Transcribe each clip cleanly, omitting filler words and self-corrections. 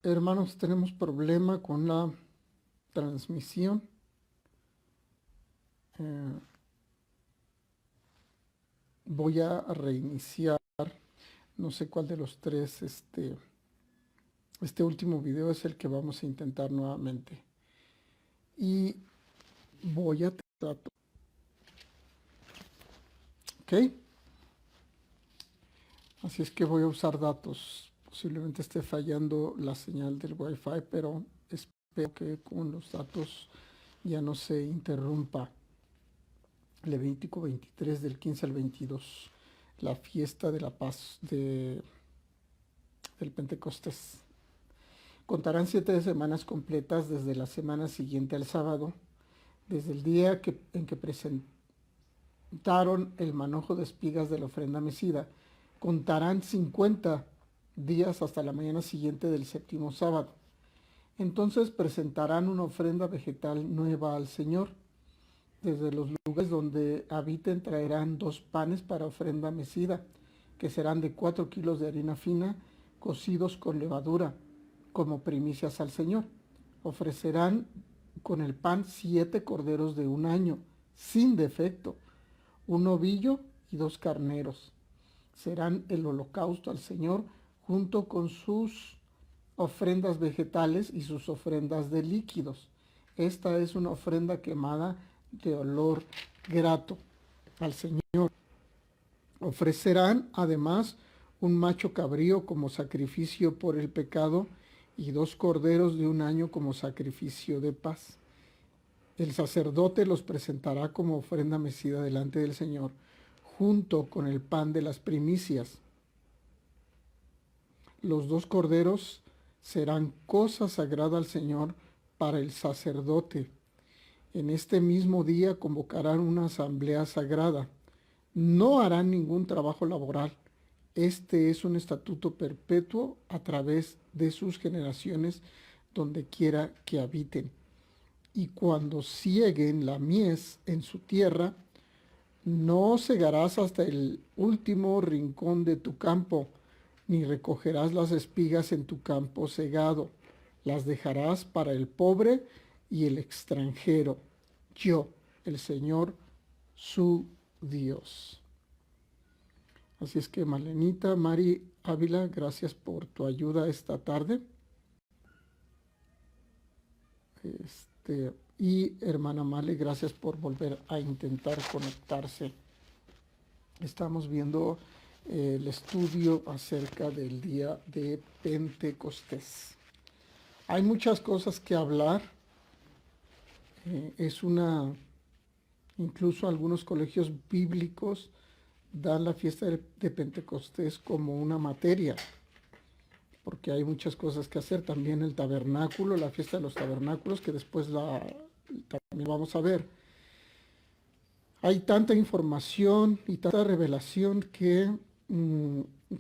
Hermanos, tenemos problema con la transmisión. Eh, Voy a reiniciar. No sé cuál de los tres. Este último video es el que vamos a intentar nuevamente. Y voy a tratar. ¿Ok? Así es que voy a usar datos. Posiblemente esté fallando la señal del Wi-Fi, pero espero que con los datos ya no se interrumpa. Levítico 23 del 15 al 22. La fiesta de la paz del Pentecostés. Contarán 7 semanas completas desde la semana siguiente al sábado, desde el día en que presentaron el manojo de espigas de la ofrenda mecida. Contarán 50 días hasta la mañana siguiente del séptimo sábado. Entonces presentarán una ofrenda vegetal nueva al Señor. Desde los lugares donde habiten traerán 2 panes para ofrenda mecida, que serán de 4 kilos de harina fina, cocidos con levadura, como primicias al Señor. Ofrecerán con el pan 7 corderos de un año, sin defecto, un novillo y 2 carneros. Serán el holocausto al Señor junto con sus ofrendas vegetales y sus ofrendas de líquidos. Esta es una ofrenda quemada de olor grato al Señor. Ofrecerán además un macho cabrío como sacrificio por el pecado y 2 corderos de un año como sacrificio de paz. El sacerdote los presentará como ofrenda mecida delante del Señor, junto con el pan de las primicias. Los 2 corderos serán cosa sagrada al Señor para el sacerdote. En este mismo día convocarán una asamblea sagrada. No harán ningún trabajo laboral. Este es un estatuto perpetuo a través de sus generaciones, donde quiera que habiten. Y cuando cieguen la mies en su tierra, no segarás hasta el último rincón de tu campo, ni recogerás las espigas en tu campo segado. Las dejarás para el pobre y el extranjero. Yo, el Señor, su Dios. Así es que, Malenita, Mari Ávila, gracias por tu ayuda esta tarde. Y hermana Male, gracias por volver a intentar conectarse. Estamos viendo el estudio acerca del día de Pentecostés. Hay muchas cosas que hablar. Incluso algunos colegios bíblicos dan la fiesta de Pentecostés como una materia, porque hay muchas cosas que hacer. También el tabernáculo, la fiesta de los tabernáculos, que después también vamos a ver. Hay tanta información y tanta revelación que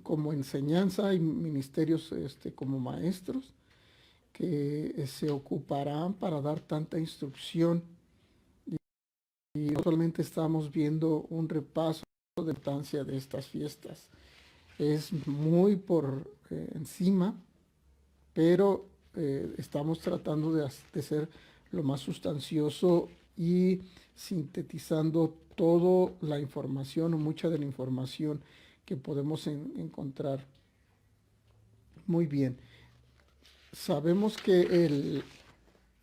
como enseñanza y ministerios como maestros que se ocuparán para dar tanta instrucción. Y actualmente estamos viendo un repaso de la importancia de estas fiestas. Es muy por encima, pero estamos tratando de ser lo más sustancioso y sintetizando toda la información o mucha de la información que podemos encontrar. Muy bien. Sabemos que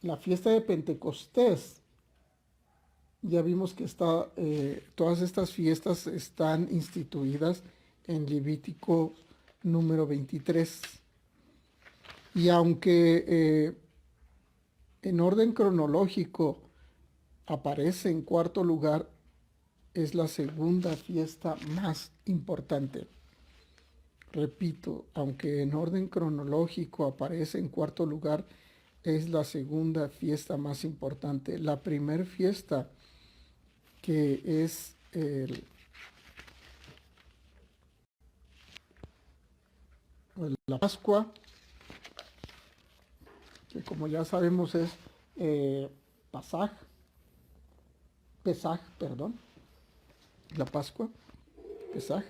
la fiesta de Pentecostés, ya vimos que todas estas fiestas están instituidas en Levítico número 23. Y aunque en orden cronológico aparece en cuarto lugar, es la segunda fiesta más importante. Repito, aunque en orden cronológico aparece en cuarto lugar, es la segunda fiesta más importante. La primera fiesta, que es la Pascua, que como ya sabemos es Pesaj, perdón, la Pascua, Pesaj.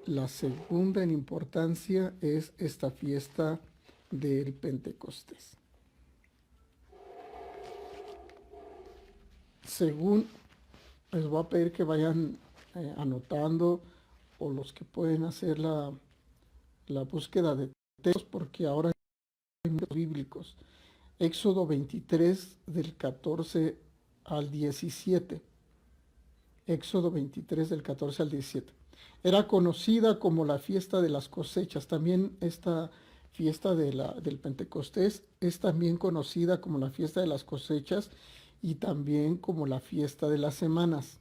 La segunda en importancia es esta fiesta del Pentecostés. Según, les voy a pedir que vayan anotando, o los que pueden hacer la búsqueda de textos, porque ahora hay muchos bíblicos. Éxodo 23 del 14 al 17. Éxodo 23 del 14 al 17. Era conocida como la fiesta de las cosechas. También esta fiesta del Pentecostés es también conocida como la fiesta de las cosechas y también como la fiesta de las semanas.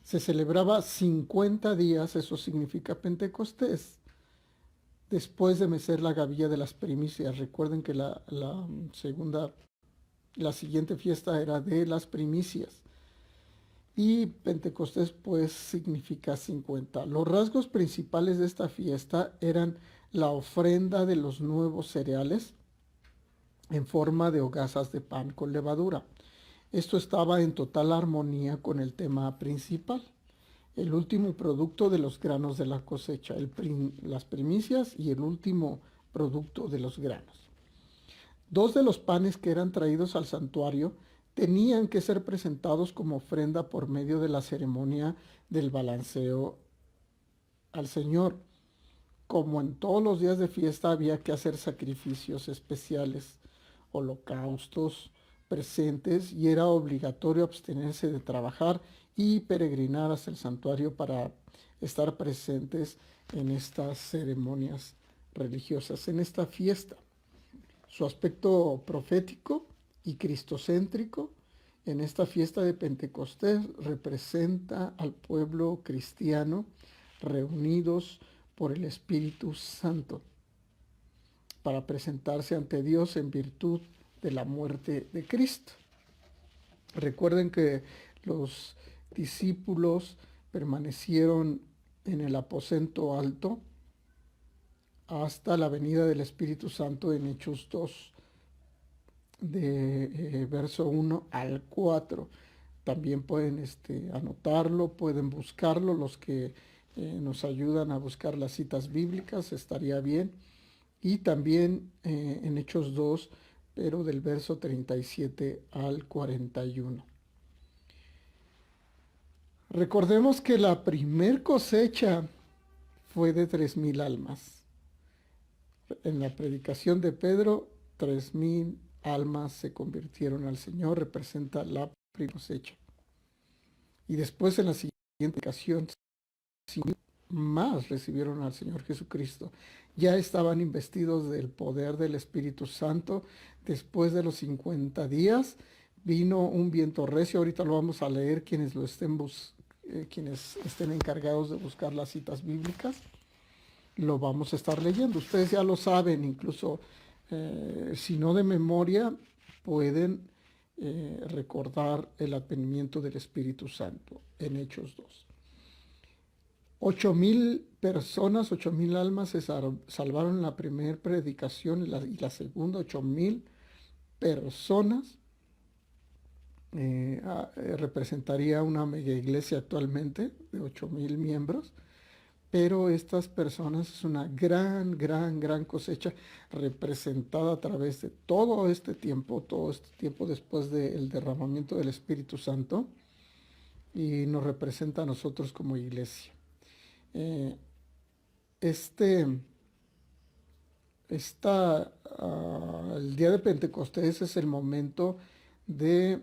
Se celebraba 50 días, eso significa Pentecostés, después de mecer la gavilla de las primicias. Recuerden que la siguiente fiesta era de las primicias. Y Pentecostés pues significa 50. Los rasgos principales de esta fiesta eran la ofrenda de los nuevos cereales en forma de hogazas de pan con levadura. Esto estaba en total armonía con el tema principal, el último producto de los granos de la cosecha, las primicias y el último producto de los granos. Dos de los panes que eran traídos al santuario tenían que ser presentados como ofrenda por medio de la ceremonia del balanceo al Señor. Como en todos los días de fiesta había que hacer sacrificios especiales, holocaustos, presentes, y era obligatorio abstenerse de trabajar y peregrinar hasta el santuario para estar presentes en estas ceremonias religiosas, en esta fiesta. Su aspecto profético y cristocéntrico en esta fiesta de Pentecostés representa al pueblo cristiano reunidos por el Espíritu Santo para presentarse ante Dios en virtud de la muerte de Cristo. Recuerden que los discípulos permanecieron en el aposento alto hasta la venida del Espíritu Santo en Hechos 2, de verso 1 al 4. También pueden anotarlo, pueden buscarlo, los que nos ayudan a buscar las citas bíblicas, estaría bien. Y también en Hechos 2, pero del verso 37 al 41. Recordemos que la primer cosecha fue de 3,000 almas. En la predicación de Pedro, 3,000 almas se convirtieron al Señor, representa la primera cosecha. Y después en la siguiente predicación, 100,000 más recibieron al Señor Jesucristo. Ya estaban investidos del poder del Espíritu Santo. Después de los 50 días vino un viento recio. Ahorita lo vamos a leer quienes quienes estén encargados de buscar las citas bíblicas. Lo vamos a estar leyendo. Ustedes ya lo saben, incluso si no de memoria, pueden recordar el advenimiento del Espíritu Santo en Hechos 2. 8,000 personas, 8,000 almas se salvaron en la primera predicación y la segunda, 8,000 personas. Representaría una mega iglesia actualmente de 8,000 miembros, pero estas personas es una gran cosecha representada a través de todo este tiempo después del derramamiento del Espíritu Santo, y nos representa a nosotros como iglesia. El día de Pentecostés es el momento de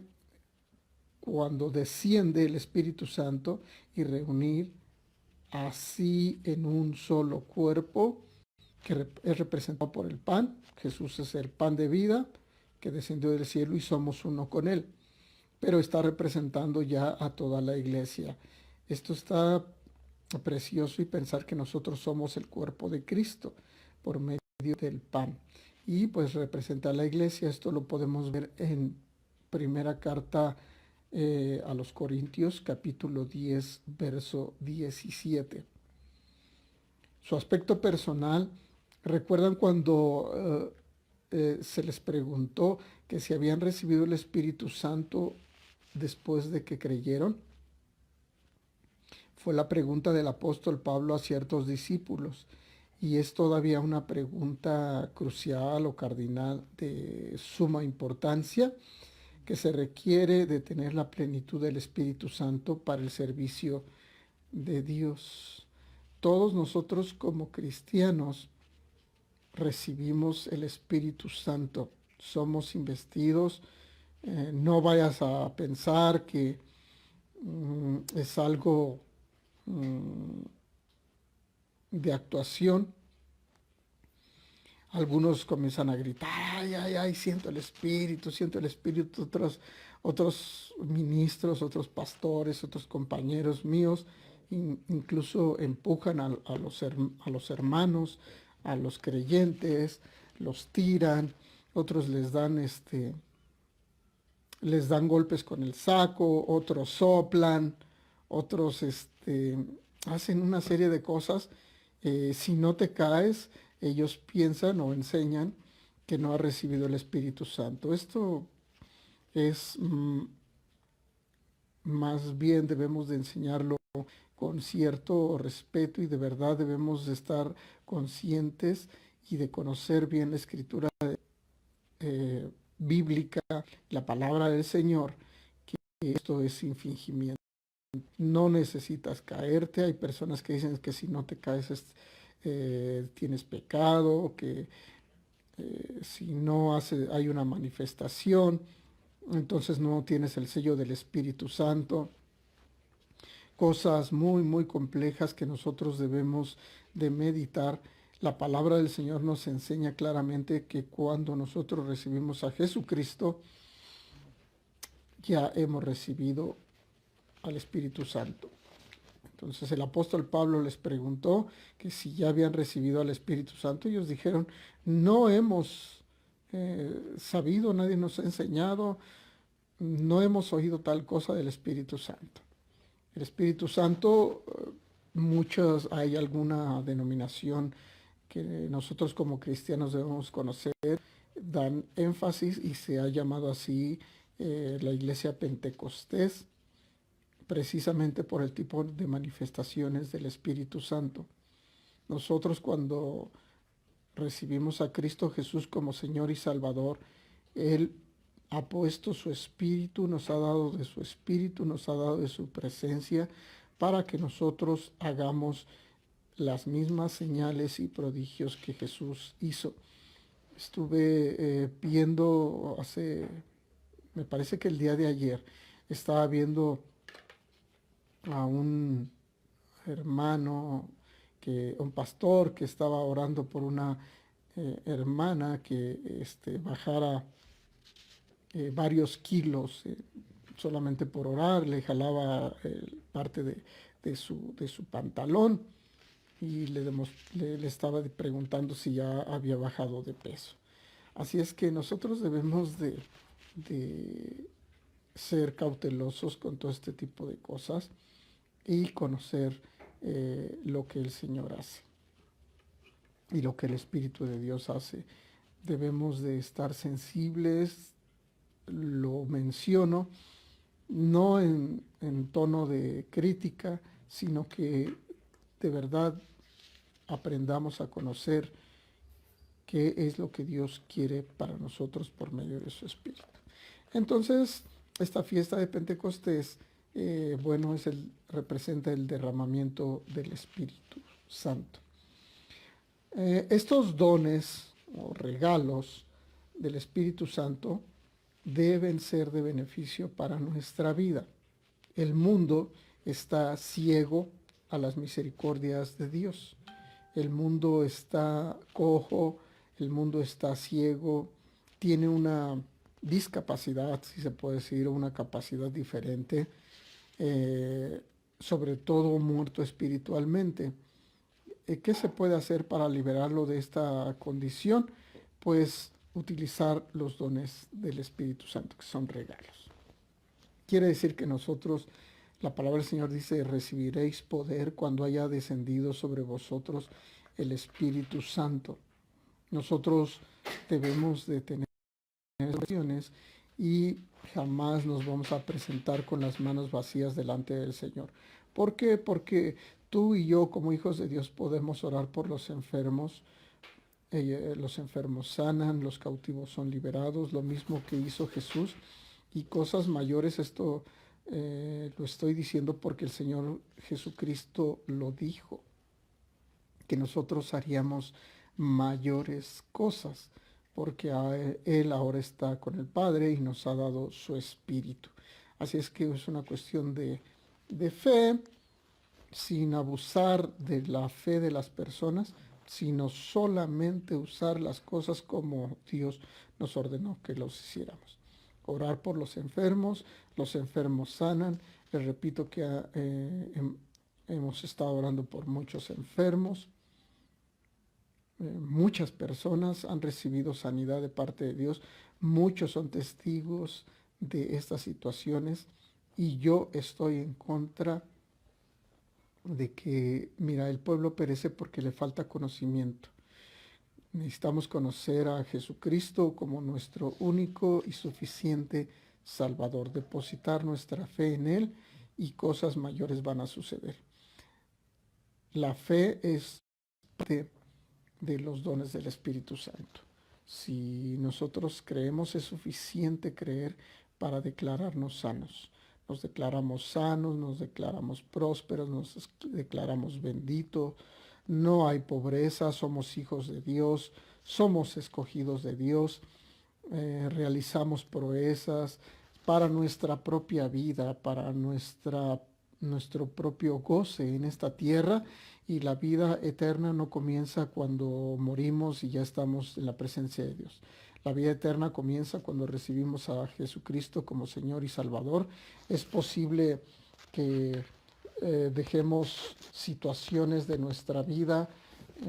cuando desciende el Espíritu Santo y reunir así en un solo cuerpo, que es representado por el pan. Jesús es el pan de vida que descendió del cielo y somos uno con él, pero está representando ya a toda la iglesia. Esto está precioso, y pensar que nosotros somos el cuerpo de Cristo por medio del pan, y pues representa a la iglesia. Esto lo podemos ver en primera carta a los Corintios, capítulo 10, verso 17. Su aspecto personal, ¿recuerdan cuando se les preguntó que si habían recibido el Espíritu Santo después de que creyeron? Fue la pregunta del apóstol Pablo a ciertos discípulos. y es todavía una pregunta crucial o cardinal de suma importancia, que se requiere de tener la plenitud del Espíritu Santo para el servicio de Dios. Todos nosotros como cristianos recibimos el Espíritu Santo, somos investidos. No vayas a pensar que es algo de actuación. Algunos comienzan a gritar, ay, ay, ay, siento el Espíritu, siento el Espíritu. Otros ministros, otros pastores, otros compañeros míos, incluso empujan a los hermanos, a los creyentes, los tiran, otros les dan golpes con el saco, otros soplan, otros hacen una serie de cosas. Si no te caes, ellos piensan o enseñan que no has recibido el Espíritu Santo. Esto es más bien debemos de enseñarlo con cierto respeto, y de verdad debemos de estar conscientes y de conocer bien la escritura bíblica, la palabra del Señor, que esto es sin fingimiento. No necesitas caerte. Hay personas que dicen que si no te caes tienes pecado, que si no hay una manifestación, entonces no tienes el sello del Espíritu Santo. Cosas muy, muy complejas que nosotros debemos de meditar. La palabra del Señor nos enseña claramente que cuando nosotros recibimos a Jesucristo, ya hemos recibido al Espíritu Santo. Entonces el apóstol Pablo les preguntó que si ya habían recibido al Espíritu Santo. Ellos dijeron, no hemos sabido, nadie nos ha enseñado, no hemos oído tal cosa del Espíritu Santo. El Espíritu Santo, hay alguna denominación que nosotros como cristianos debemos conocer, dan énfasis y se ha llamado así la iglesia pentecostés, precisamente por el tipo de manifestaciones del Espíritu Santo. Nosotros cuando recibimos a Cristo Jesús como Señor y Salvador, Él ha puesto su Espíritu, nos ha dado de su Espíritu, nos ha dado de su presencia, para que nosotros hagamos las mismas señales y prodigios que Jesús hizo. Estuve viendo me parece que el día de ayer, estaba viendo a un hermano, un pastor que estaba orando por una hermana que bajara varios kilos, solamente por orar. Le jalaba parte de su pantalón, y le estaba preguntando si ya había bajado de peso. Así es que nosotros debemos de ser cautelosos con todo este tipo de cosas y conocer lo que el Señor hace y lo que el Espíritu de Dios hace. Debemos de estar sensibles. Lo menciono no en tono de crítica, sino que de verdad aprendamos a conocer qué es lo que Dios quiere para nosotros por medio de su Espíritu. Entonces, esta fiesta de Pentecostés, bueno, representa el derramamiento del Espíritu Santo. Estos dones o regalos del Espíritu Santo deben ser de beneficio para nuestra vida. El mundo está ciego a las misericordias de Dios. El mundo está cojo, el mundo está ciego, tiene una discapacidad, si se puede decir, una capacidad diferente, sobre todo muerto espiritualmente. ¿Qué se puede hacer para liberarlo de esta condición? Pues utilizar los dones del Espíritu Santo, que son regalos. Quiere decir que nosotros, la palabra del Señor dice, recibiréis poder cuando haya descendido sobre vosotros el Espíritu Santo. Nosotros debemos de tener oraciones y jamás nos vamos a presentar con las manos vacías delante del Señor, ¿Por qué? Porque tú y yo como hijos de Dios podemos orar por los enfermos sanan, los cautivos son liberados, lo mismo que hizo Jesús y cosas mayores. Esto lo estoy diciendo porque el Señor Jesucristo lo dijo, que nosotros haríamos mayores cosas, porque Él ahora está con el Padre y nos ha dado su Espíritu. Así es que es una cuestión de fe, sin abusar de la fe de las personas, sino solamente usar las cosas como Dios nos ordenó que los hiciéramos. Orar por los enfermos sanan. Les repito que hemos estado orando por muchos enfermos. Muchas personas han recibido sanidad de parte de Dios. Muchos son testigos de estas situaciones y yo estoy en contra de que, mira, el pueblo perece porque le falta conocimiento. Necesitamos conocer a Jesucristo como nuestro único y suficiente Salvador, depositar nuestra fe en Él y cosas mayores van a suceder. La fe es parte de los dones del Espíritu Santo. Si nosotros creemos, es suficiente creer para declararnos sanos. Nos declaramos sanos, nos declaramos prósperos, nos declaramos benditos. No hay pobreza, somos hijos de Dios, somos escogidos de Dios, realizamos proezas para nuestra propia vida, para nuestro propio goce en esta tierra, y la vida eterna no comienza cuando morimos y ya estamos en la presencia de Dios. La vida eterna comienza cuando recibimos a Jesucristo como Señor y Salvador. Es posible que dejemos situaciones de nuestra vida.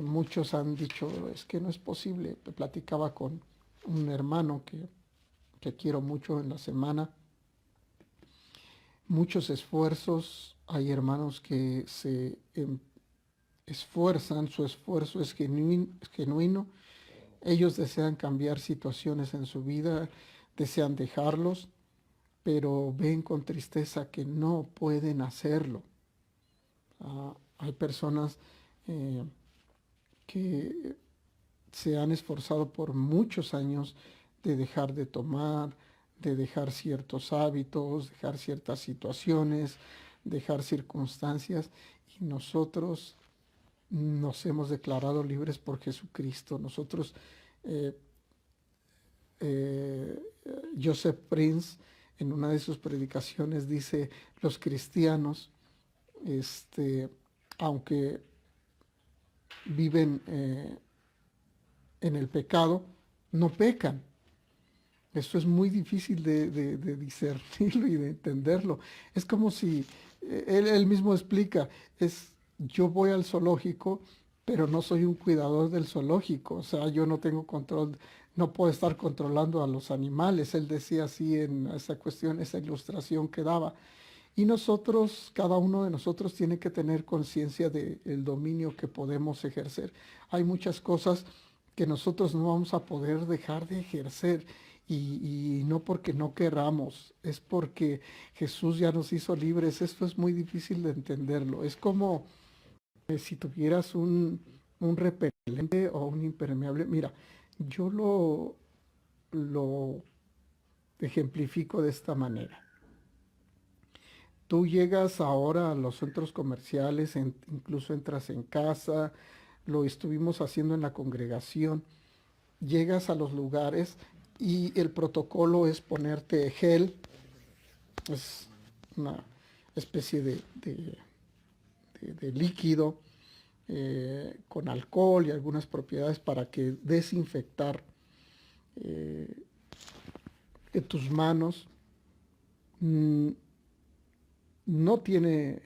Muchos han dicho, es que no es posible. Platicaba con un hermano que quiero mucho en la semana. Muchos esfuerzos, hay hermanos que se esfuerzan, su esfuerzo es genuino. Ellos desean cambiar situaciones en su vida, desean dejarlos, pero ven con tristeza que no pueden hacerlo. Hay personas que se han esforzado por muchos años de dejar de tomar, de dejar ciertos hábitos, dejar ciertas situaciones, dejar circunstancias, y nosotros nos hemos declarado libres por Jesucristo. Nosotros, eh, eh, Joseph Prince, en una de sus predicaciones dice, los cristianos, aunque viven en el pecado, no pecan. Esto es muy difícil de discernirlo y de entenderlo. Es como si él mismo explica, yo voy al zoológico, pero no soy un cuidador del zoológico. O sea, yo no tengo control, no puedo estar controlando a los animales. Él decía así en esa cuestión, esa ilustración que daba. Y nosotros, cada uno de nosotros tiene que tener conciencia del dominio que podemos ejercer. Hay muchas cosas que nosotros no vamos a poder dejar de ejercer, y no porque no querramos, es porque Jesús ya nos hizo libres. Esto es muy difícil de entenderlo. Es como si tuvieras un repelente o un impermeable. Mira, yo lo ejemplifico de esta manera. Tú llegas ahora a los centros comerciales, incluso entras en casa, lo estuvimos haciendo en la congregación. Llegas a los lugares y el protocolo es ponerte gel, es una especie de líquido con alcohol y algunas propiedades para que desinfectar eh, tus manos. Mm, no tiene,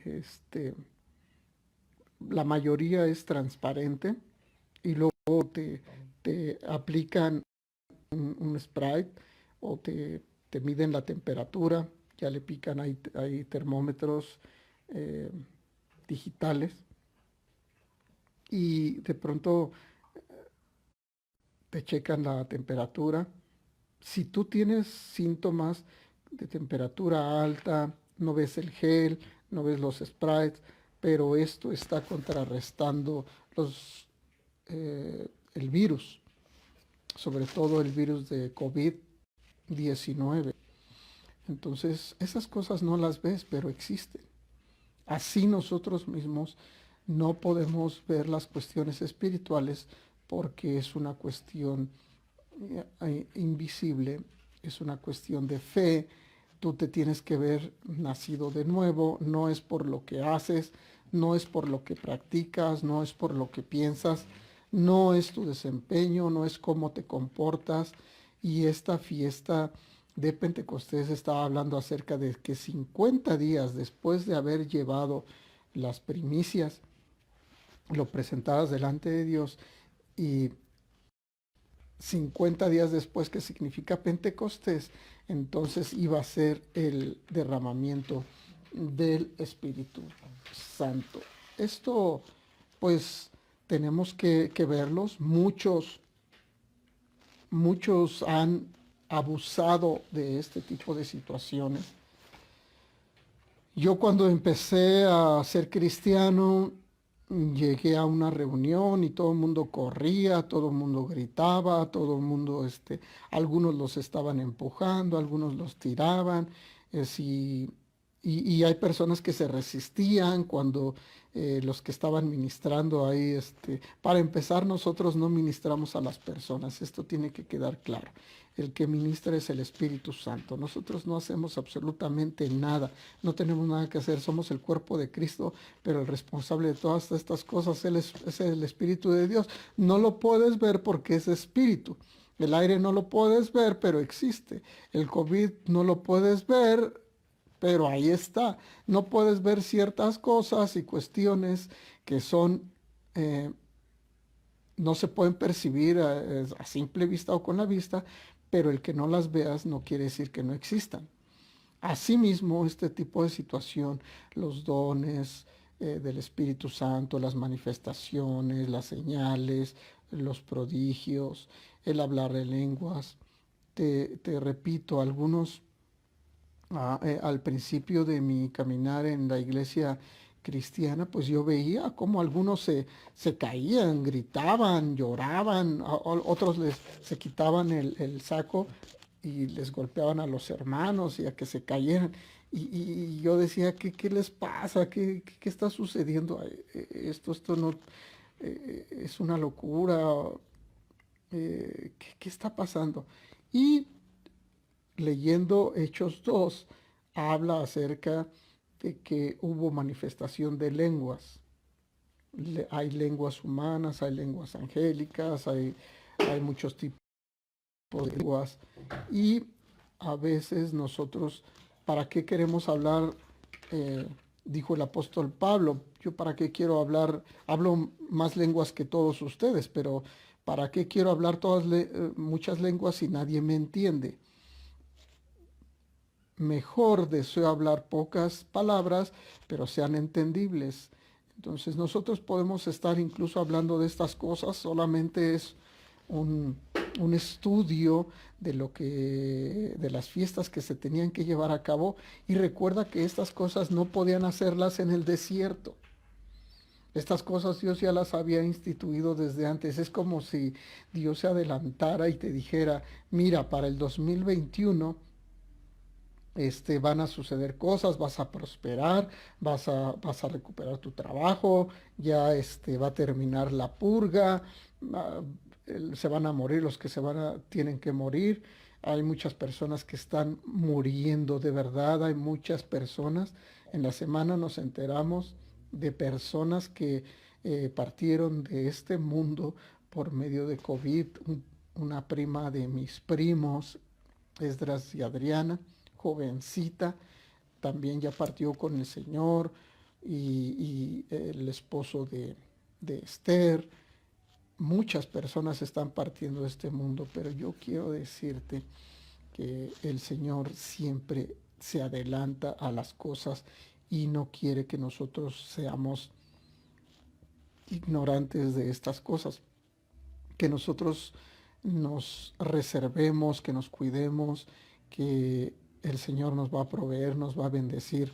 la mayoría es transparente, y luego te aplican un Sprite o te miden la temperatura, ya le pican, hay termómetros eh, digitales, y de pronto te checan la temperatura. Si tú tienes síntomas de temperatura alta, no ves el gel, no ves los sprites, pero esto está contrarrestando el virus, sobre todo el virus de COVID-19. Entonces, esas cosas no las ves, pero existen. Así nosotros mismos no podemos ver las cuestiones espirituales porque es una cuestión invisible, es una cuestión de fe. Tú te tienes que ver nacido de nuevo, no es por lo que haces, no es por lo que practicas, no es por lo que piensas, no es tu desempeño, no es cómo te comportas. Y esta fiesta de Pentecostés estaba hablando acerca de que 50 días después de haber llevado las primicias, lo presentabas delante de Dios, y 50 días después, que significa Pentecostés, entonces iba a ser el derramamiento del Espíritu Santo. Esto, pues, tenemos que verlos. Muchos han abusado de este tipo de situaciones. Yo cuando empecé a ser cristiano, llegué a una reunión y todo el mundo corría, todo el mundo gritaba, todo el mundo, algunos los estaban empujando, algunos los tiraban, y hay personas que se resistían cuando los que estaban ministrando ahí, para empezar, nosotros no ministramos a las personas, esto tiene que quedar claro. El que ministra es el Espíritu Santo. Nosotros no hacemos absolutamente nada, no tenemos nada que hacer, somos el cuerpo de Cristo, pero el responsable de todas estas cosas es el Espíritu de Dios. No lo puedes ver porque es espíritu. El aire no lo puedes ver, pero existe. El COVID no lo puedes ver, pero ahí está. No puedes ver ciertas cosas y cuestiones que son, no se pueden percibir a simple vista o con la vista, pero el que no las veas no quiere decir que no existan. Asimismo, este tipo de situación, los dones del Espíritu Santo, las manifestaciones, las señales, los prodigios, el hablar de lenguas. Te repito, algunos, al principio de mi caminar en la iglesia cristiana, pues yo veía como algunos se caían, gritaban, lloraban, otros se quitaban el saco y les golpeaban a los hermanos y a que se cayeran. Y yo decía, ¿qué les pasa? ¿Qué está sucediendo? Esto no es una locura. ¿Qué está pasando? Y leyendo Hechos 2, habla acerca de que hubo manifestación de lenguas. Hay lenguas humanas, hay lenguas angélicas, hay muchos tipos de lenguas. Y a veces nosotros, ¿para qué queremos hablar? Dijo el apóstol Pablo, yo para qué quiero hablar, hablo más lenguas que todos ustedes, pero ¿para qué quiero hablar muchas lenguas si nadie me entiende? Mejor deseo hablar pocas palabras, pero sean entendibles. Entonces nosotros podemos estar incluso hablando de estas cosas, solamente es un estudio de las fiestas que se tenían que llevar a cabo. Y recuerda que estas cosas no podían hacerlas en el desierto. Estas cosas Dios ya las había instituido desde antes. Es como si Dios se adelantara y te dijera, mira, para el 2021 van a suceder cosas, vas a prosperar, vas a recuperar tu trabajo, ya va a terminar la purga, ah, se van a morir los que tienen que morir. Hay muchas personas que están muriendo de verdad, hay muchas personas. En la semana nos enteramos de personas que partieron de este mundo por medio de COVID. Una prima de mis primos, Esdras y Adriana, jovencita, también ya partió con el Señor, y el esposo de Esther. Muchas personas están partiendo de este mundo, pero yo quiero decirte que el Señor siempre se adelanta a las cosas y no quiere que nosotros seamos ignorantes de estas cosas, que nosotros nos reservemos, que nos cuidemos, que el Señor nos va a proveer, nos va a bendecir.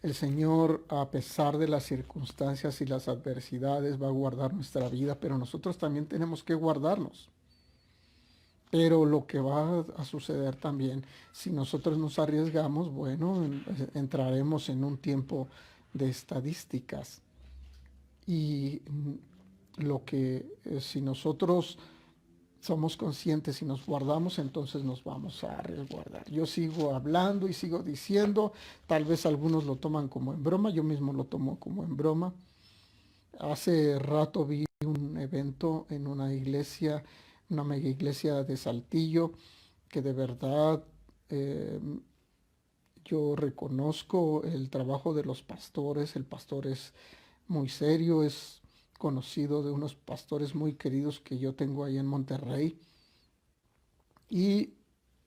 El Señor, a pesar de las circunstancias y las adversidades, va a guardar nuestra vida, pero nosotros también tenemos que guardarnos. Pero lo que va a suceder también, si nosotros nos arriesgamos, bueno, entraremos en un tiempo de estadísticas. Y lo que si nosotros somos conscientes y nos guardamos, entonces nos vamos a resguardar. Yo sigo hablando y sigo diciendo, tal vez algunos lo toman como en broma, yo mismo lo tomo como en broma. Hace rato vi un evento en una iglesia, una mega iglesia de Saltillo, que de verdad eh, yo reconozco el trabajo de los pastores. El pastor es muy serio, es conocido de unos pastores muy queridos que yo tengo ahí en Monterrey y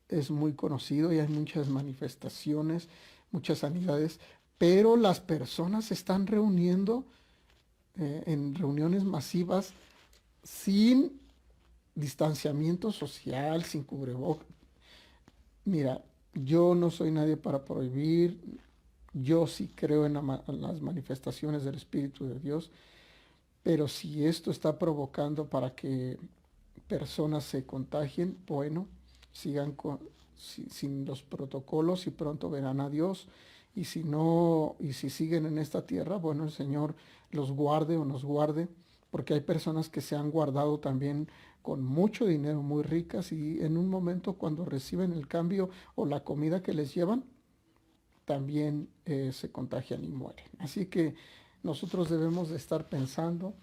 es muy conocido y hay muchas manifestaciones, muchas sanidades, pero las personas se están reuniendo en reuniones masivas sin distanciamiento social, sin cubrebocas. Mira, yo no soy nadie para prohibir, yo sí creo en las manifestaciones del Espíritu de Dios, pero si esto está provocando para que personas se contagien, bueno, sigan sin los protocolos y pronto verán a Dios. Y si no, y si siguen en esta tierra, bueno, el Señor los guarde o nos guarde, porque hay personas que se han guardado también con mucho dinero, muy ricas, y en un momento cuando reciben el cambio o la comida que les llevan, también se contagian y mueren. Así que nosotros debemos de estar pensando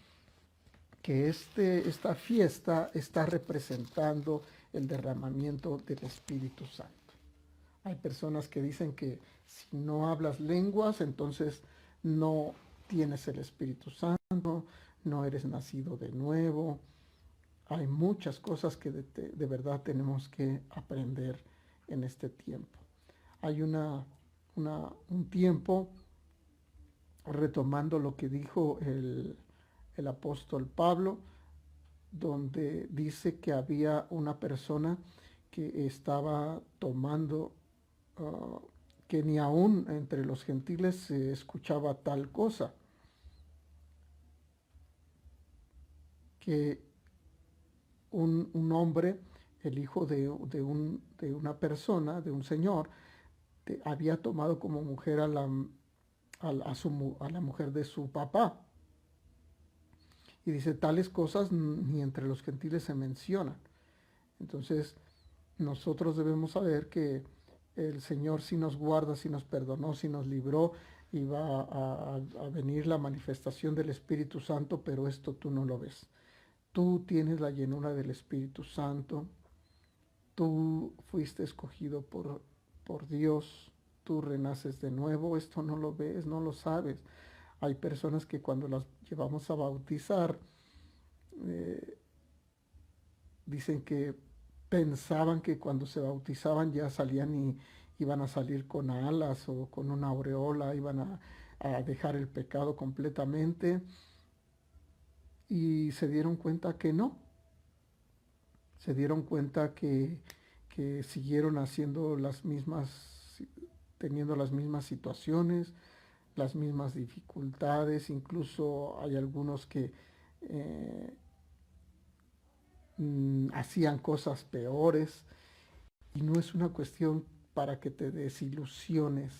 que esta fiesta está representando el derramamiento del Espíritu Santo. Hay personas que dicen que si no hablas lenguas, entonces no tienes el Espíritu Santo, no eres nacido de nuevo. Hay muchas cosas que de verdad tenemos que aprender en este tiempo. Hay un tiempo, retomando lo que dijo el apóstol Pablo, donde dice que había una persona que estaba tomando, uh, que ni aún entre los gentiles se escuchaba tal cosa, que un hombre, el hijo de una persona, de un señor, había tomado como mujer a la mujer de su papá. Y dice, tales cosas ni entre los gentiles se mencionan. Entonces, nosotros debemos saber que el Señor sí nos guarda, sí nos perdonó, sí nos libró y va a venir la manifestación del Espíritu Santo, pero esto tú no lo ves. Tú tienes la llenura del Espíritu Santo, tú fuiste escogido por Dios, tú renaces de nuevo, esto no lo ves, no lo sabes. Hay personas que cuando las llevamos a bautizar, eh, dicen que pensaban que cuando se bautizaban ya salían y iban a salir con alas o con una aureola, iban a dejar el pecado completamente y se dieron cuenta que no, se dieron cuenta que siguieron haciendo las mismas, teniendo las mismas situaciones, las mismas dificultades, incluso hay algunos que eh, hacían cosas peores y no es una cuestión para que te desilusiones.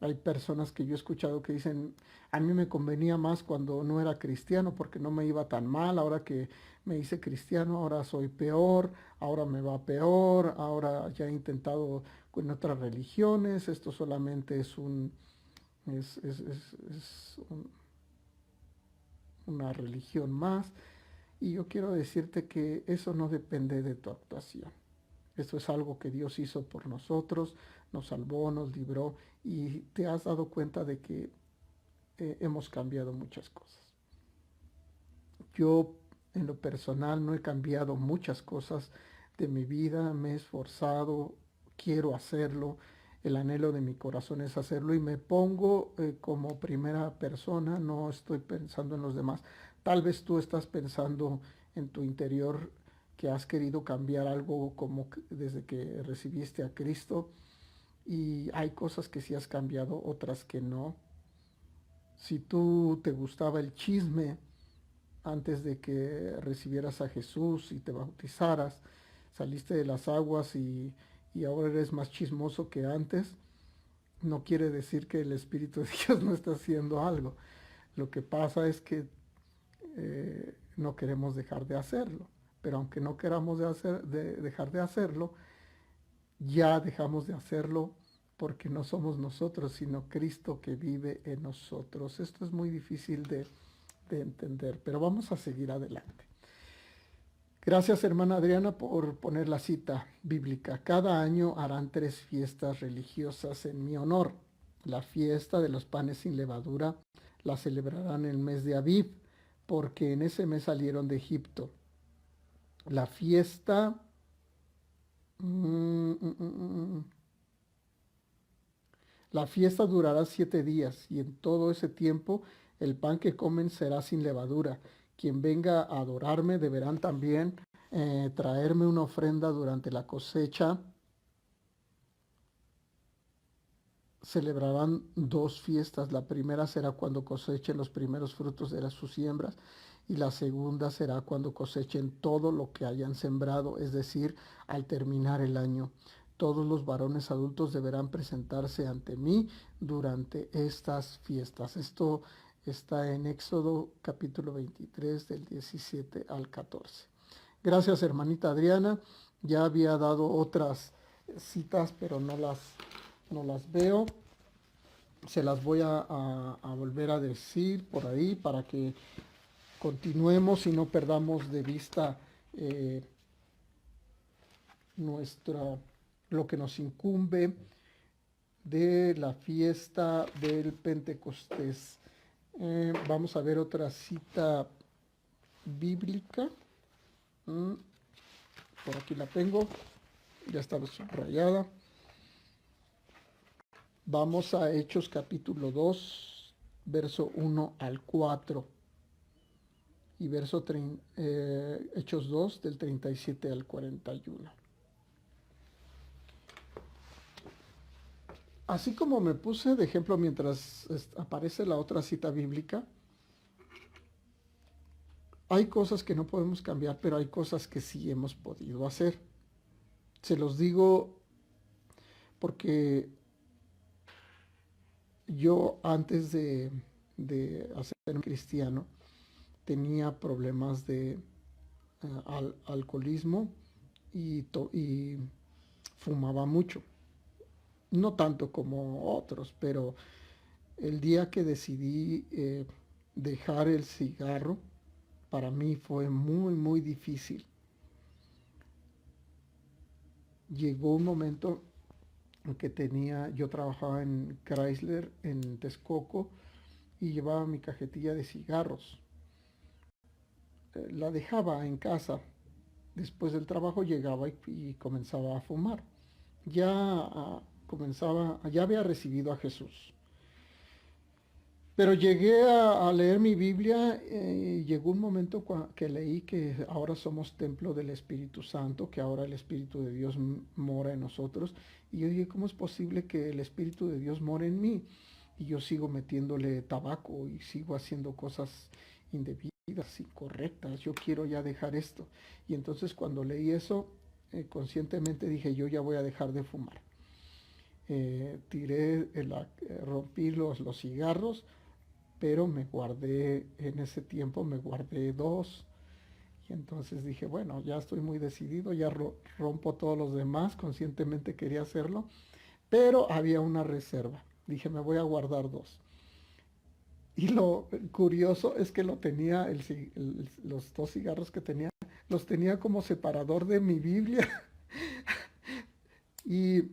Hay personas que yo he escuchado que dicen, a mí me convenía más cuando no era cristiano porque no me iba tan mal, ahora que me hice cristiano, ahora soy peor, ahora me va peor, ahora ya he intentado con otras religiones, esto solamente es una religión más. Y yo quiero decirte que eso no depende de tu actuación. Esto es algo que Dios hizo por nosotros, nos salvó, nos libró y te has dado cuenta de que hemos cambiado muchas cosas. Yo en lo personal no he cambiado muchas cosas de mi vida, me he esforzado, quiero hacerlo, el anhelo de mi corazón es hacerlo y me pongo como primera persona, no estoy pensando en los demás. Tal vez tú estás pensando en tu interior que has querido cambiar algo como desde que recibiste a Cristo y hay cosas que sí has cambiado, otras que no. Si tú te gustaba el chisme antes de que recibieras a Jesús y te bautizaras, saliste de las aguas y ahora eres más chismoso que antes, no quiere decir que el Espíritu de Dios no está haciendo algo. Lo que pasa es que no queremos dejar de hacerlo. Pero aunque no queramos dejar de hacerlo, ya dejamos de hacerlo porque no somos nosotros, sino Cristo que vive en nosotros. Esto es muy difícil de entender, pero vamos a seguir adelante. Gracias, hermana Adriana, por poner la cita bíblica. Cada año harán 3 fiestas religiosas en mi honor. La fiesta de los panes sin levadura la celebrarán en el mes de Aviv, porque en ese mes salieron de Egipto. La fiesta... La fiesta durará 7 días, y en todo ese tiempo el pan que comen será sin levadura. Quien venga a adorarme deberán también traerme una ofrenda durante la cosecha. Celebrarán 2 fiestas. La primera será cuando cosechen los primeros frutos de sus siembras, y la segunda será cuando cosechen todo lo que hayan sembrado, es decir, al terminar el año. Todos los varones adultos deberán presentarse ante mí durante estas fiestas. Esto está en Éxodo capítulo 23 del 17 al 14. Gracias, hermanita Adriana. Ya había dado otras citas, pero no las veo. Se las voy a volver a decir por ahí para que continuemos y no perdamos de vista lo que nos incumbe de la fiesta del Pentecostés. Vamos a ver otra cita bíblica. Por aquí la tengo, ya estaba subrayada. Vamos a Hechos capítulo 2, verso 1 al 4. Y Hechos 2 del 37 al 41. Así como me puse de ejemplo mientras aparece la otra cita bíblica, hay cosas que no podemos cambiar, pero hay cosas que sí hemos podido hacer. Se los digo porque yo antes de hacerme cristiano tenía problemas de alcoholismo y fumaba mucho. No tanto como otros, pero el día que decidí dejar el cigarro, para mí fue muy, muy difícil. Llegó un momento en que yo trabajaba en Chrysler, en Texcoco, y llevaba mi cajetilla de cigarros. La dejaba en casa. Después del trabajo llegaba y comenzaba a fumar. Ya había recibido a Jesús. Pero llegué a leer mi Biblia y llegó un momento que leí que ahora somos templo del Espíritu Santo, que ahora el Espíritu de Dios mora en nosotros. Y yo dije, ¿cómo es posible que el Espíritu de Dios more en mí? Y yo sigo metiéndole tabaco y sigo haciendo cosas indebidas, incorrectas. Yo quiero ya dejar esto. Y entonces cuando leí eso, conscientemente dije, yo ya voy a dejar de fumar. Rompí los cigarros, pero en ese tiempo me guardé 2. Y entonces dije, bueno, ya estoy muy decidido, ya rompo todos los demás, conscientemente quería hacerlo, pero había una reserva. Dije, me voy a guardar 2. Y lo curioso es que los 2 cigarros que tenía, los tenía como separador de mi Biblia. Y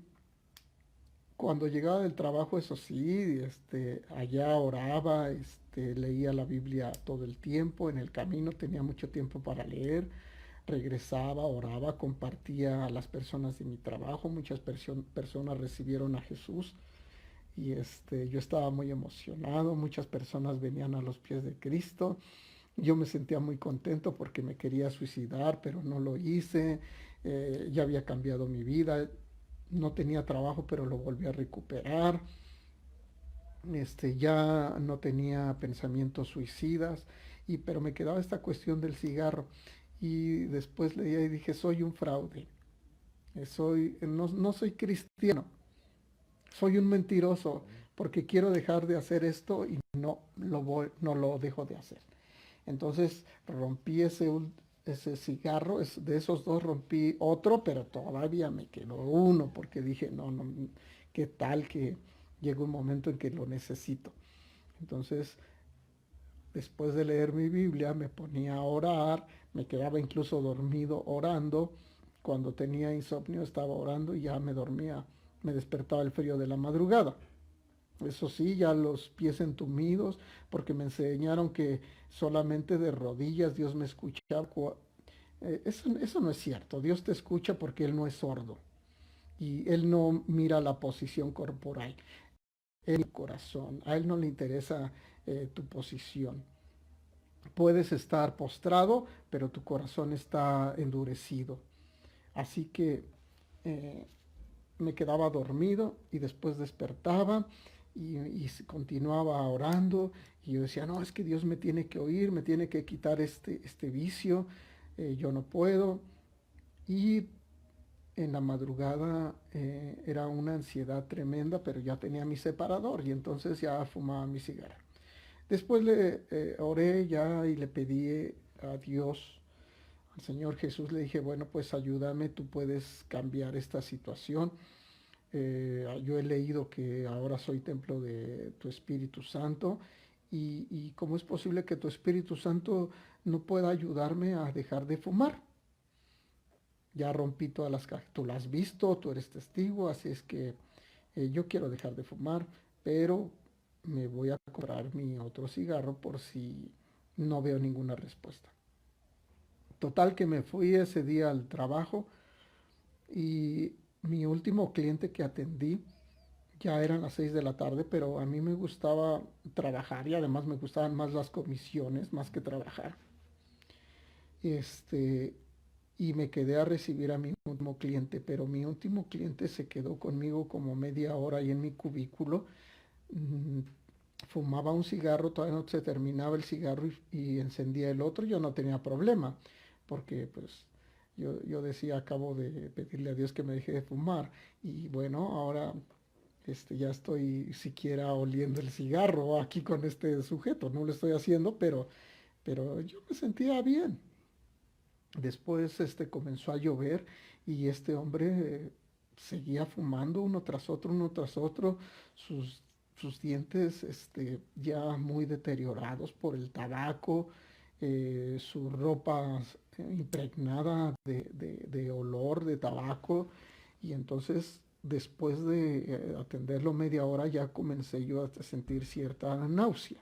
cuando llegaba del trabajo, eso sí, allá oraba, leía la Biblia todo el tiempo, en el camino tenía mucho tiempo para leer, regresaba, oraba, compartía a las personas de mi trabajo, muchas personas recibieron a Jesús y yo estaba muy emocionado, muchas personas venían a los pies de Cristo, yo me sentía muy contento porque me quería suicidar, pero no lo hice, ya había cambiado mi vida. no tenía trabajo, pero lo volví a recuperar. Ya no tenía pensamientos suicidas, pero me quedaba esta cuestión del cigarro. Y después leía y dije, soy un fraude, no soy cristiano, soy un mentiroso, porque quiero dejar de hacer esto y no lo dejo de hacer. Entonces rompí ese cigarro, de esos dos rompí otro, pero todavía me quedó uno, porque dije, no, qué tal que llega un momento en que lo necesito. Entonces, después de leer mi Biblia, me ponía a orar, me quedaba incluso dormido orando. Cuando tenía insomnio estaba orando y ya me dormía, me despertaba el frío de la madrugada. Eso sí, ya los pies entumidos, porque me enseñaron que solamente de rodillas Dios me escuchaba. Eso no es cierto. Dios te escucha porque Él no es sordo y Él no mira la posición corporal, el corazón. A Él no le interesa tu posición. Puedes estar postrado, pero tu corazón está endurecido. Así que eh, me quedaba dormido y después despertaba y continuaba orando y yo decía, no, es que Dios me tiene que oír, me tiene que quitar este vicio, yo no puedo. Y en la madrugada era una ansiedad tremenda, pero ya tenía mi separador y entonces ya fumaba mi cigarro. Después le oré ya y le pedí a Dios, al Señor Jesús, le dije, bueno, pues ayúdame, tú puedes cambiar esta situación. Yo he leído que ahora soy templo de tu Espíritu Santo y cómo es posible que tu Espíritu Santo no pueda ayudarme a dejar de fumar. Ya rompí todas las cajas, tú las has visto, tú eres testigo, así es que yo quiero dejar de fumar, pero me voy a comprar mi otro cigarro por si no veo ninguna respuesta. Total que me fui ese día al trabajo y mi último cliente que atendí, ya eran las 6 de la tarde, pero a mí me gustaba trabajar y además me gustaban más las comisiones, más que trabajar. Este, y me quedé a recibir a mi último cliente, pero mi último cliente se quedó conmigo como media hora ahí en mi cubículo. mm, Fumaba un cigarro, todavía no se terminaba el cigarro y encendía el otro. Yo no tenía problema, porque pues yo decía, acabo de pedirle a Dios que me deje de fumar. Y bueno, ahora ya estoy siquiera oliendo el cigarro aquí con este sujeto. No lo estoy haciendo, pero yo me sentía bien. Después comenzó a llover y este hombre seguía fumando uno tras otro, sus, sus dientes ya muy deteriorados por el tabaco, su ropa impregnada de olor de tabaco. Y entonces después de atenderlo media hora ya comencé yo a sentir cierta náusea.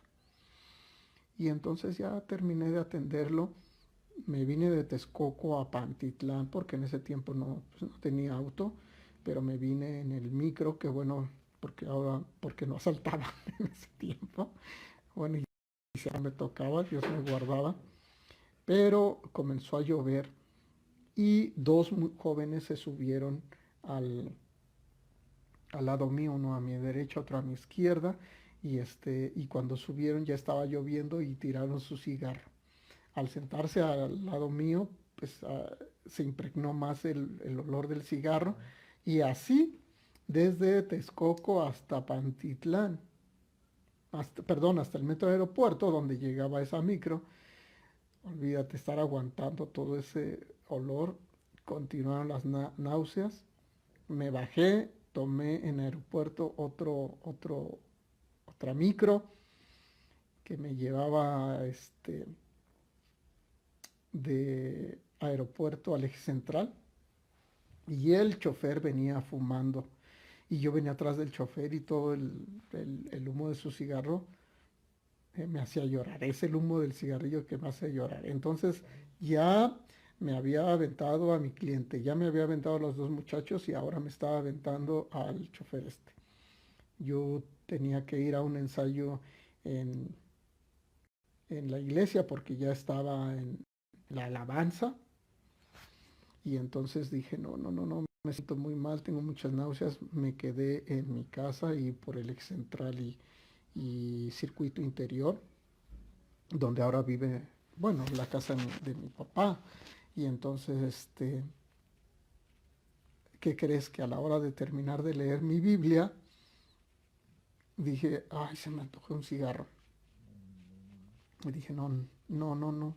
Y entonces ya terminé de atenderlo, me vine de Texcoco a Pantitlán porque en ese tiempo no, pues, no tenía auto, pero me vine en el micro, que bueno, porque no asaltaban en ese tiempo. Bueno, y si me tocaba, Dios me guardaba. Pero comenzó a llover y dos muy jóvenes se subieron al, al lado mío, uno a mi derecha, otro a mi izquierda, y cuando subieron ya estaba lloviendo y tiraron su cigarro. Al sentarse al lado mío, pues se impregnó más el olor del cigarro y así desde Texcoco hasta Pantitlán, perdón, hasta el metro aeropuerto donde llegaba esa micro, olvídate estar aguantando todo ese olor, continuaron las náuseas, me bajé, tomé en el aeropuerto otra micro que me llevaba de aeropuerto al eje central y el chofer venía fumando y yo venía atrás del chofer y todo el humo de su cigarro me hacía llorar. Es el humo del cigarrillo que me hace llorar. Entonces ya me había aventado a mi cliente, ya me había aventado a los dos muchachos y ahora me estaba aventando al chofer este. Yo tenía que ir a un ensayo en, en la iglesia porque ya estaba en la alabanza Y entonces dije, no, no, no, no, me siento muy mal, tengo muchas náuseas. Me quedé en mi casa y por el eje central y circuito interior, donde ahora vive, bueno, la casa de mi papá. Y entonces, ¿qué crees? Que a la hora de terminar de leer mi Biblia, dije, ay, se me antojó un cigarro. Y dije, no, no, no, no,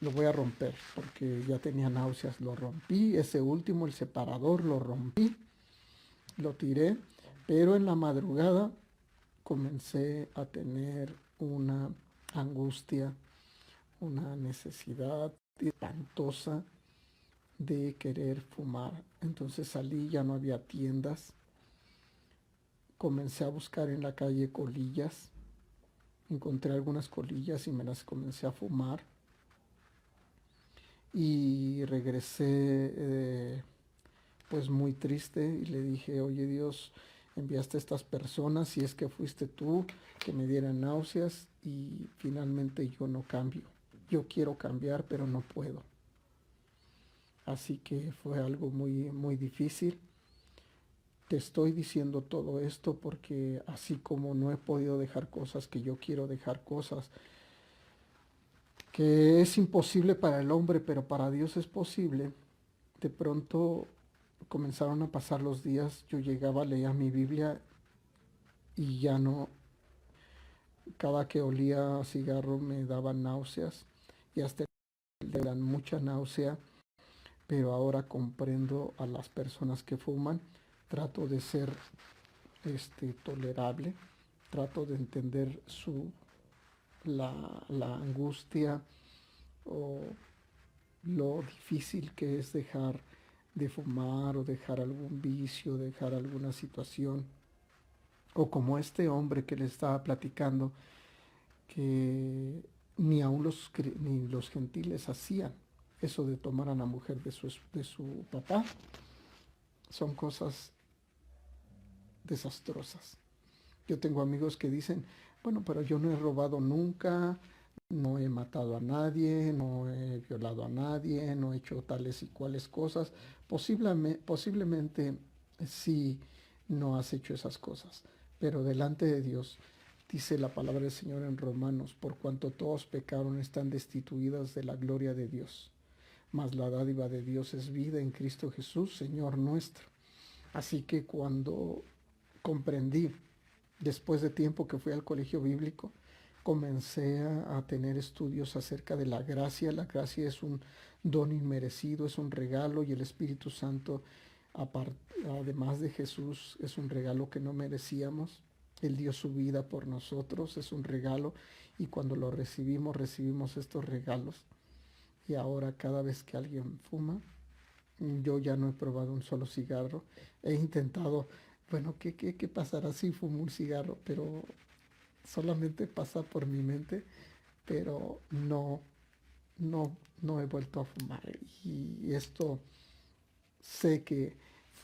lo voy a romper, porque ya tenía náuseas. Lo rompí, ese último, el separador, lo rompí, lo tiré, pero en la madrugada comencé a tener una angustia, una necesidad espantosa de querer fumar. Entonces salí, ya no había tiendas, comencé a buscar en la calle colillas, encontré algunas colillas y me las comencé a fumar y regresé pues muy triste y le dije, oye Dios, enviaste a estas personas, si es que fuiste tú, que me dieran náuseas y finalmente yo no cambio. Yo quiero cambiar, pero no puedo. Así que fue algo muy, muy difícil. Te estoy diciendo todo esto porque así como no he podido dejar cosas que yo quiero dejar cosas, que es imposible para el hombre, pero para Dios es posible, de pronto comenzaron a pasar los días, yo llegaba, leía mi Biblia y ya no, cada que olía a cigarro me daban náuseas y hasta le dan mucha náusea, pero ahora comprendo a las personas que fuman, trato de ser tolerable, trato de entender la angustia o lo difícil que es dejar de fumar o dejar algún vicio, dejar alguna situación. O como este hombre que le estaba platicando, que ni aun ni los gentiles hacían eso de tomar a la mujer de su papá. Son cosas desastrosas. Yo tengo amigos que dicen, bueno, pero yo no he robado nunca, no he matado a nadie, no he violado a nadie, no he hecho tales y cuales cosas. Posiblemente sí no has hecho esas cosas, pero delante de Dios, dice la palabra del Señor en Romanos, por cuanto todos pecaron están destituidos de la gloria de Dios. Mas la dádiva de Dios es vida en Cristo Jesús, Señor nuestro. Así que cuando comprendí, después de tiempo que fui al colegio bíblico, comencé a tener estudios acerca de la gracia. La gracia es un don inmerecido, es un regalo y el Espíritu Santo, además de Jesús, es un regalo que no merecíamos. Él dio su vida por nosotros, es un regalo y cuando lo recibimos, recibimos estos regalos. Y ahora cada vez que alguien fuma, yo ya no he probado un solo cigarro. He intentado, bueno, ¿qué pasará si fumo un cigarro? Pero solamente pasa por mi mente, pero no he vuelto a fumar. Y esto sé que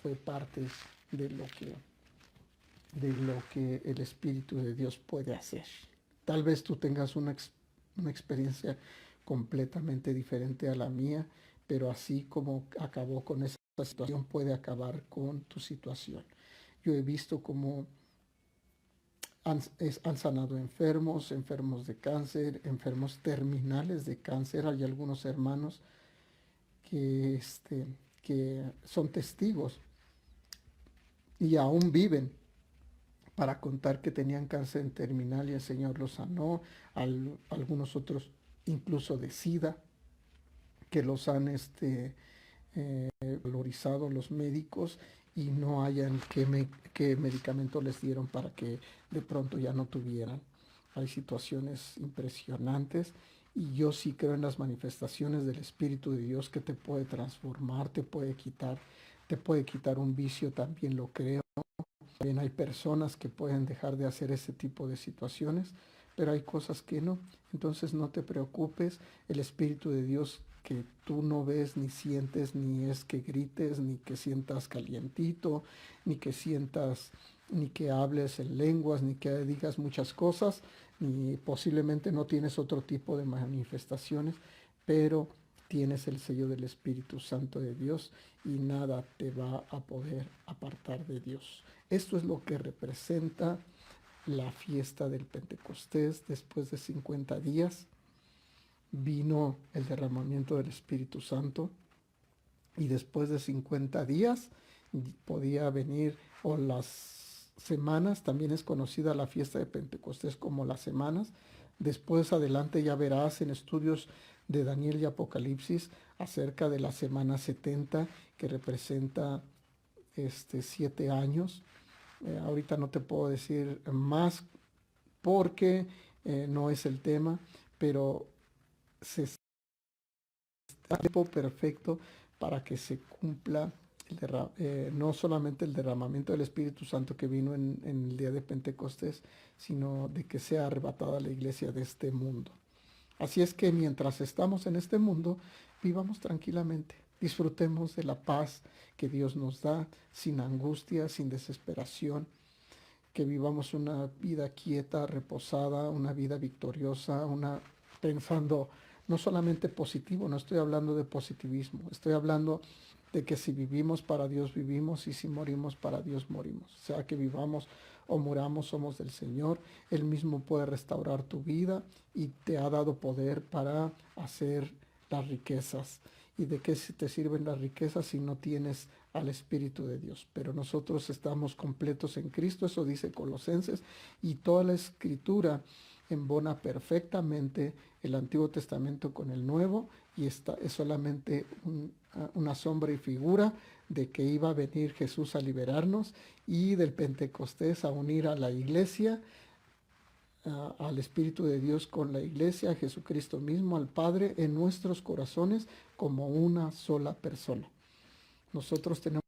fue parte de de lo que el Espíritu de Dios puede hacer. Tal vez tú tengas una experiencia completamente diferente a la mía, pero así como acabó con esa situación, puede acabar con tu situación. Yo he visto cómo han sanado enfermos, enfermos de cáncer, enfermos terminales de cáncer. Hay algunos hermanos que, que son testigos y aún viven para contar que tenían cáncer terminal y el Señor los sanó. Algunos otros incluso de SIDA, que los han valorizado los médicos y no hayan qué medicamento les dieron para que de pronto ya no tuvieran. Hay situaciones impresionantes y yo sí creo en las manifestaciones del Espíritu de Dios que te puede transformar, te puede quitar un vicio, también lo creo. También hay personas que pueden dejar de hacer ese tipo de situaciones, pero hay cosas que no. Entonces no te preocupes, el Espíritu de Dios que tú no ves ni sientes, ni es que grites, ni que sientas calientito, ni que sientas, ni que hables en lenguas, ni que digas muchas cosas, ni posiblemente no tienes otro tipo de manifestaciones, pero tienes el sello del Espíritu Santo de Dios y nada te va a poder apartar de Dios. Esto es lo que representa la fiesta del Pentecostés. Después de 50 días vino el derramamiento del Espíritu Santo, y después de 50 días podía venir, o las semanas, también es conocida la fiesta de Pentecostés como las semanas. Después adelante ya verás en estudios de Daniel y Apocalipsis acerca de la semana 70, que representa 7 años. Ahorita no te puedo decir más porque no es el tema, pero se está el tiempo perfecto para que se cumpla no solamente el derramamiento del Espíritu Santo que vino en el día de Pentecostés, sino de que sea arrebatada la iglesia de este mundo. Así es que mientras estamos en este mundo, vivamos tranquilamente, disfrutemos de la paz que Dios nos da, sin angustia, sin desesperación, que vivamos una vida quieta, reposada, una vida victoriosa, pensando no solamente positivo, no estoy hablando de positivismo, estoy hablando de que si vivimos para Dios vivimos, y si morimos para Dios morimos. O sea que vivamos o muramos, somos del Señor. Él mismo puede restaurar tu vida y te ha dado poder para hacer las riquezas. ¿Y de qué te sirven las riquezas si no tienes al Espíritu de Dios? Pero nosotros estamos completos en Cristo, eso dice Colosenses, y toda la Escritura embona perfectamente el Antiguo Testamento con el Nuevo, y es solamente una sombra y figura de que iba a venir Jesús a liberarnos, y del Pentecostés a unir a la iglesia, al Espíritu de Dios con la iglesia, a Jesucristo mismo, al Padre, en nuestros corazones como una sola persona. Nosotros tenemos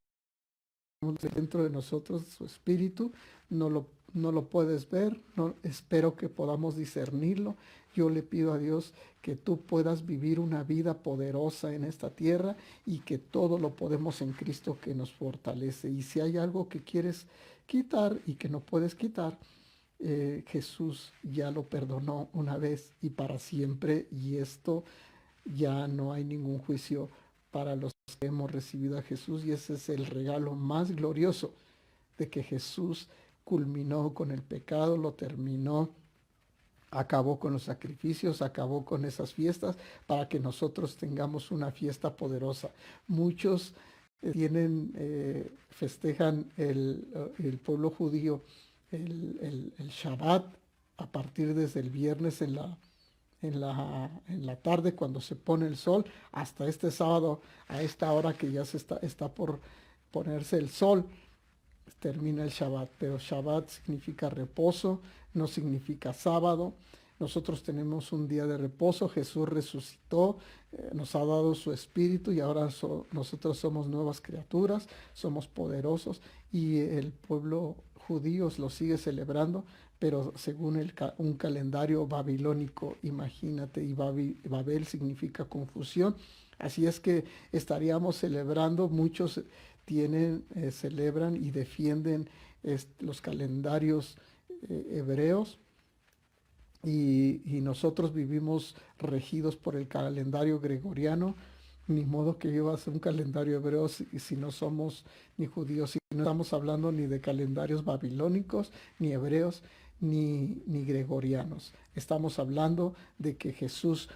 dentro de nosotros su Espíritu, no lo puedes ver, no, espero que podamos discernirlo. Yo le pido a Dios que tú puedas vivir una vida poderosa en esta tierra, y que todo lo podemos en Cristo que nos fortalece. Y si hay algo que quieres quitar y que no puedes quitar, Jesús ya lo perdonó una vez y para siempre, y esto ya no hay ningún juicio para los que hemos recibido a Jesús, y ese es el regalo más glorioso, de que Jesús culminó con el pecado, lo terminó, acabó con los sacrificios, acabó con esas fiestas, para que nosotros tengamos una fiesta poderosa. Muchos festejan el pueblo judío el Shabbat a partir desde el viernes en la tarde, cuando se pone el sol, hasta este sábado a esta hora que ya está por ponerse el sol, termina el Shabbat. Pero Shabbat significa reposo, no significa sábado. Nosotros tenemos un día de reposo. Jesús resucitó, nos ha dado su Espíritu, y ahora nosotros somos nuevas criaturas, somos poderosos, y el pueblo judío lo sigue celebrando, pero según un calendario babilónico, imagínate, y Babel significa confusión. Así es que estaríamos celebrando, muchos celebran y defienden los calendarios hebreos, y nosotros vivimos regidos por el calendario gregoriano. Ni modo que vivas un calendario hebreo si no somos ni judíos, si no estamos hablando ni de calendarios babilónicos, ni hebreos, ni gregorianos. Estamos hablando de que Jesús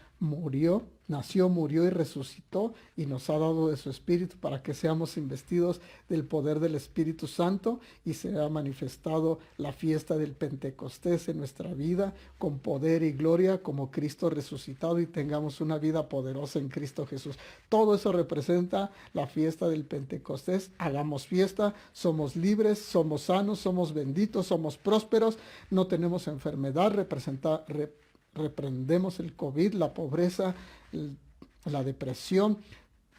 nació, murió y resucitó, y nos ha dado de su Espíritu para que seamos investidos del poder del Espíritu Santo, y se ha manifestado la fiesta del Pentecostés en nuestra vida con poder y gloria como Cristo resucitado, y tengamos una vida poderosa en Cristo Jesús. Todo eso representa la fiesta del Pentecostés. Hagamos fiesta, somos libres, somos sanos, somos benditos, somos prósperos, no tenemos enfermedad, reprendemos el COVID, la pobreza, la depresión,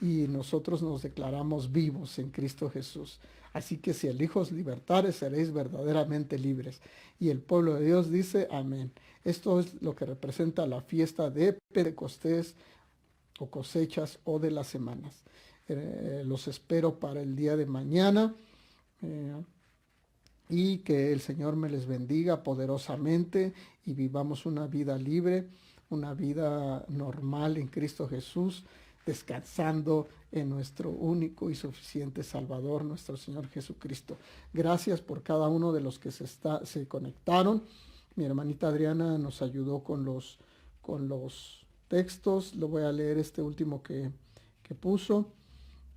y nosotros nos declaramos vivos en Cristo Jesús. Así que si el Hijo os libertare, seréis verdaderamente libres. Y el pueblo de Dios dice amén. Esto es lo que representa la fiesta de Pentecostés, o cosechas, o de las semanas. Los espero para el día de mañana. Y que el Señor me les bendiga poderosamente, y vivamos una vida libre, una vida normal en Cristo Jesús, descansando en nuestro único y suficiente Salvador, nuestro Señor Jesucristo. Gracias por cada uno de los que se conectaron. Mi hermanita Adriana nos ayudó con los textos. Lo voy a leer este último que puso.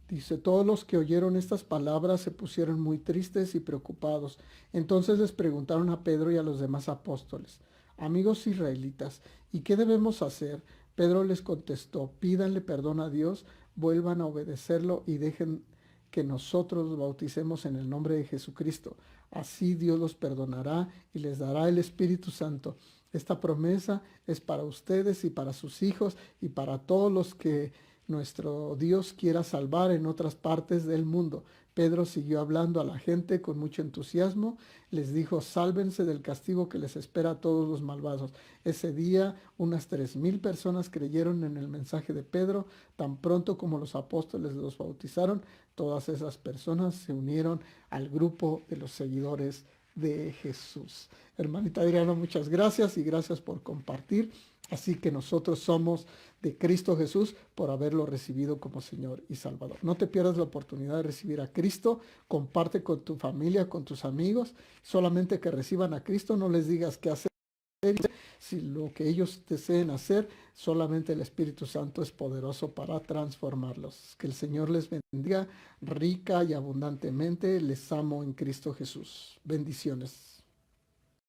Dice, todos los que oyeron estas palabras se pusieron muy tristes y preocupados. Entonces les preguntaron a Pedro y a los demás apóstoles, amigos israelitas, ¿y qué debemos hacer? Pedro les contestó, pídanle perdón a Dios, vuelvan a obedecerlo y dejen que nosotros los bauticemos en el nombre de Jesucristo. Así Dios los perdonará y les dará el Espíritu Santo. Esta promesa es para ustedes y para sus hijos y para todos los que nuestro Dios quiera salvar en otras partes del mundo. Pedro siguió hablando a la gente con mucho entusiasmo. Les dijo, sálvense del castigo que les espera a todos los malvados. Ese día unas 3,000 personas creyeron en el mensaje de Pedro. Tan pronto como los apóstoles los bautizaron, todas esas personas se unieron al grupo de los seguidores de Jesús. Hermanita Adriana, muchas gracias y gracias por compartir. Así que nosotros somos de Cristo Jesús por haberlo recibido como Señor y Salvador. No te pierdas la oportunidad de recibir a Cristo. Comparte con tu familia, con tus amigos. Solamente que reciban a Cristo, no les digas qué hacer. Si lo que ellos deseen hacer, solamente el Espíritu Santo es poderoso para transformarlos. Que el Señor les bendiga rica y abundantemente. Les amo en Cristo Jesús. Bendiciones.